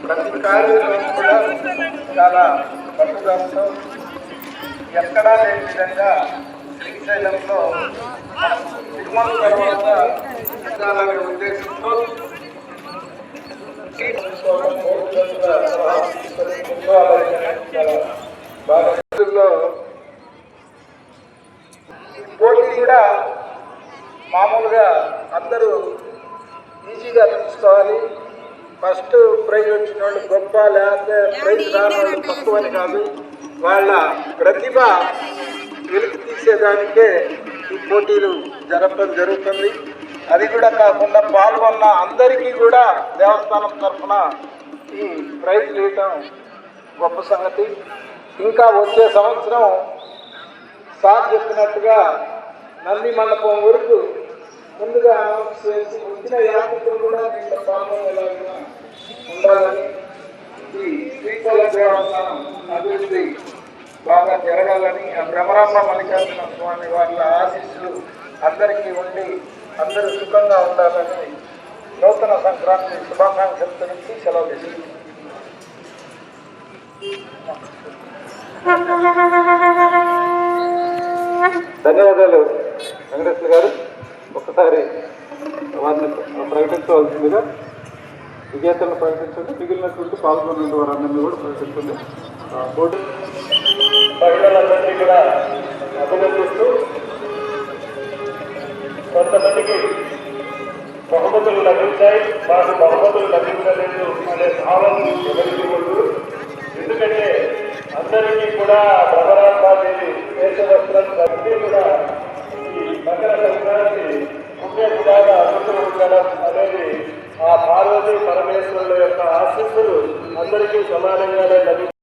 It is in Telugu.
ప్రతి కార్యక్రమం కూడా చాలా పట్టుదలతో ఎక్కడా లేని విధంగా శ్రీశైలంలో తిరుమల తర్వాత ఉండాలనే ఉద్దేశంతో పోటీ కూడా మామూలుగా అందరూ ఈజీగా తీసుకోవాలి. ఫస్ట్ ప్రైజ్ వచ్చిన వాళ్ళు గొప్ప, లేకపోతే ప్రైజ్ రాని వాళ్ళు తక్కువని కాదు. వాళ్ళ ప్రతిభ వెలికి తీసేదానికే ఈ పోటీలు జరపడం జరుగుతుంది. అది కూడా కాకుండా పాల్గొన్న అందరికీ కూడా దేవస్థానం తరఫున ఈ ప్రైజ్ ఇవ్వటం గొప్ప సంగతి. ఇంకా వచ్చే సంవత్సరం సార్ చెప్పినట్టుగా నంది మండపం వరకు ముందుగా అనౌన్స్ చేసి వచ్చిన యాత్రికులు కూడా దీంట్లో పాల్గొనేలాగా ఉండాలని, ఈ శ్రీశైలం దేవస్థానం అభివృద్ధి బాగా జరగాలని, ఆ భ్రమరాంబ మల్లికార్జున స్వామి వాళ్ళ ఆశీస్సులు అందరికీ ఉండి అందరూ సుఖంగా ఉండాలని నూతన సంక్రాంతి శుభాకాంక్షలు తెలిసి సెలవు తీసుకుంటాం. ధన్యవాదాలు వెంకటేశ్వర గారు. ఒక్కసారి వారిని ప్రకటించవలసిందిగా విజేతలను ప్రకటించండి. మిగిలినటువంటి పాల్గొన్న వారందరినీ కూడా ప్రకటించండి. పోటీ మహిళలందరినీ కూడా అభినందిస్తూ కొంతమందికి బహుమతులు లభించాయి, మాకు బహుమతులు లభించలేదు అనే భావం ఎవరికి ఉండదు. ఎందుకంటే అందరికీ కూడా భ్రమరాంబాదేవి వేషవస్త్రం అన్నీ కూడా ఈ మకర సంక్రాంతి పుణ్యగుడాగా అందుకుని ఉండడం అనేది ఆ పార్వతీ పరమేశ్వరుల యొక్క ఆశీస్సులు అందరికీ సమానంగానే లభించాయి.